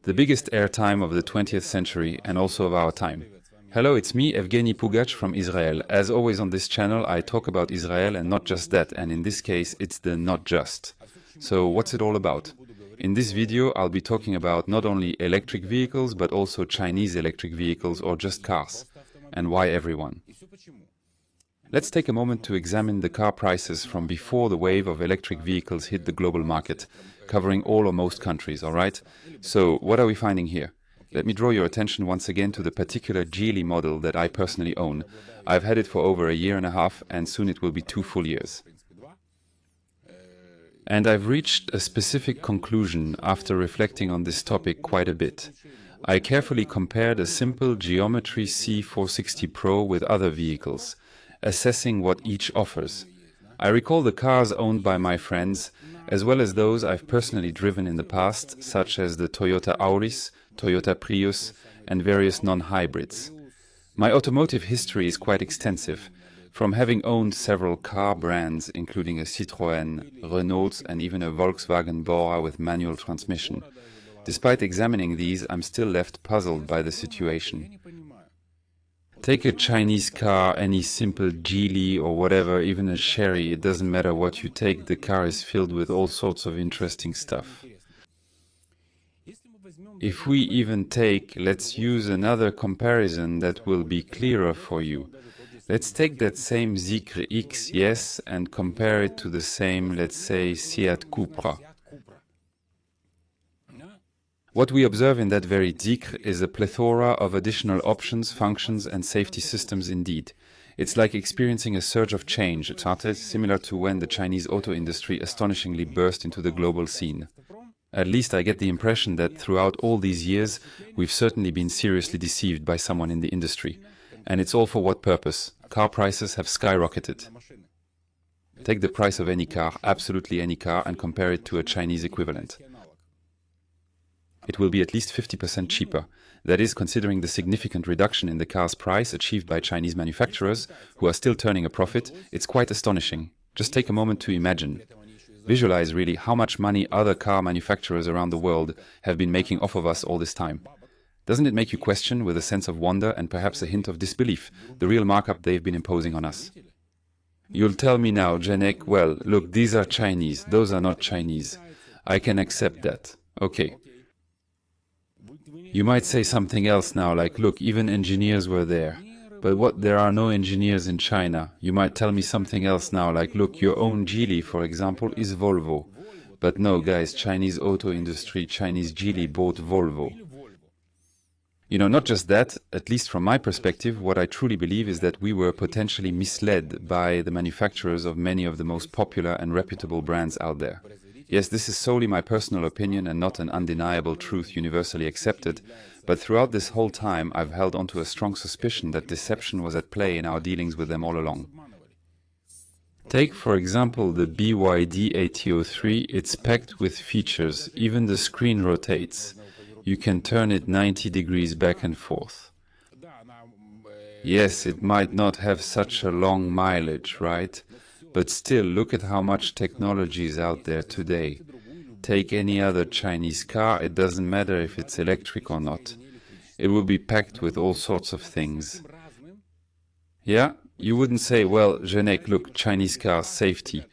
the biggest airtime of the 20th century and also of our time. Hello, it's me, Evgeny Pugach from Israel. As always on this channel, I talk about Israel and not just that, and in this case, it's the not just. So what's it all about? In this video, I'll be talking about not only electric vehicles, but also Chinese electric vehicles or just cars, and why everyone. Let's take a moment to examine the car prices from before the wave of electric vehicles hit the global market, covering all or most countries, alright? So, what are we finding here? Let me draw your attention once again to the particular Geely model that I personally own. I've had it for over a year and a half, and soon it will be 2 full years. And I've reached a specific conclusion after reflecting on this topic quite a bit. I carefully compared a simple Geometry C460 Pro with other vehicles, assessing what each offers. I recall the cars owned by my friends, as well as those I've personally driven in the past, such as the Toyota Auris, Toyota Prius, and various non-hybrids. My automotive history is quite extensive, from having owned several car brands, including a Citroën, Renault, and even a Volkswagen Bora with manual transmission. Despite examining these, I'm still left puzzled by the situation. Take a Chinese car, any simple Geely or whatever, even a Sherry, it doesn't matter what you take, the car is filled with all sorts of interesting stuff. If we even take, let's use another comparison that will be clearer for you. Let's take that same Zeekr X, yes, and compare it to the same, let's say, Seat Cupra. What we observe in that very Zeekr is a plethora of additional options, functions, and safety systems indeed. It's like experiencing a surge of change, similar to when the Chinese auto industry astonishingly burst into the global scene. At least I get the impression that throughout all these years, we've certainly been seriously deceived by someone in the industry. And it's all for what purpose? Car prices have skyrocketed. Take the price of any car, absolutely any car, and compare it to a Chinese equivalent. It will be at least 50% cheaper. That is, considering the significant reduction in the car's price achieved by Chinese manufacturers, who are still turning a profit, it's quite astonishing. Just take a moment to imagine. Visualize really how much money other car manufacturers around the world have been making off of us all this time. Doesn't it make you question, with a sense of wonder and perhaps a hint of disbelief, the real markup they've been imposing on us? You'll tell me now, Janek, well, look, these are Chinese, those are not Chinese. I can accept that. Okay. You might say something else now, like, look, even engineers were there. But what, there are no engineers in China? You might tell me something else now, like, look, your own Geely, for example, is Volvo. But no, guys, Chinese auto industry, Chinese Geely bought Volvo. You know, not just that, at least from my perspective, what I truly believe is that we were potentially misled by the manufacturers of many of the most popular and reputable brands out there. Yes, this is solely my personal opinion and not an undeniable truth universally accepted, but throughout this whole time I've held on to a strong suspicion that deception was at play in our dealings with them all along. Take, for example, the BYD AT03, it's packed with features, even the screen rotates. You can turn it 90 degrees back and forth. Yes, it might not have such a long mileage, right? But still, look at how much technology is out there today. Take any other Chinese car, it doesn't matter if it's electric or not. It will be packed with all sorts of things. Yeah? You wouldn't say, well, Janek, look, Chinese cars, safety.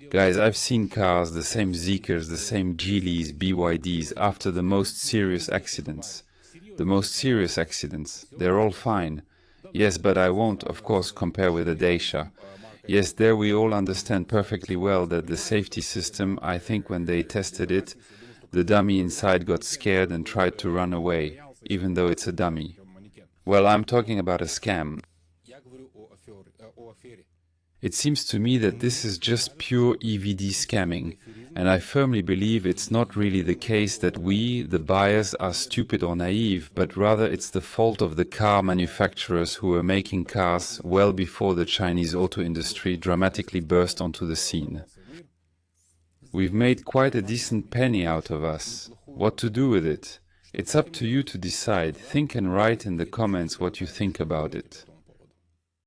Guys, I've seen cars, the same Zeekrs, the same Geelys, BYDs, after the most serious accidents. The most serious accidents. They're all fine. Yes, but I won't, of course, compare with a Dacia. Yes, there we all understand perfectly well that the safety system, I think when they tested it, the dummy inside got scared and tried to run away, even though it's a dummy. Well, I'm talking about a scam. It seems to me that this is just pure EVD scamming, and I firmly believe it's not really the case that we, the buyers, are stupid or naive, but rather it's the fault of the car manufacturers who were making cars well before the Chinese auto industry dramatically burst onto the scene. We've made quite a decent penny out of us. What to do with it? It's up to you to decide. Think and write in the comments what you think about it.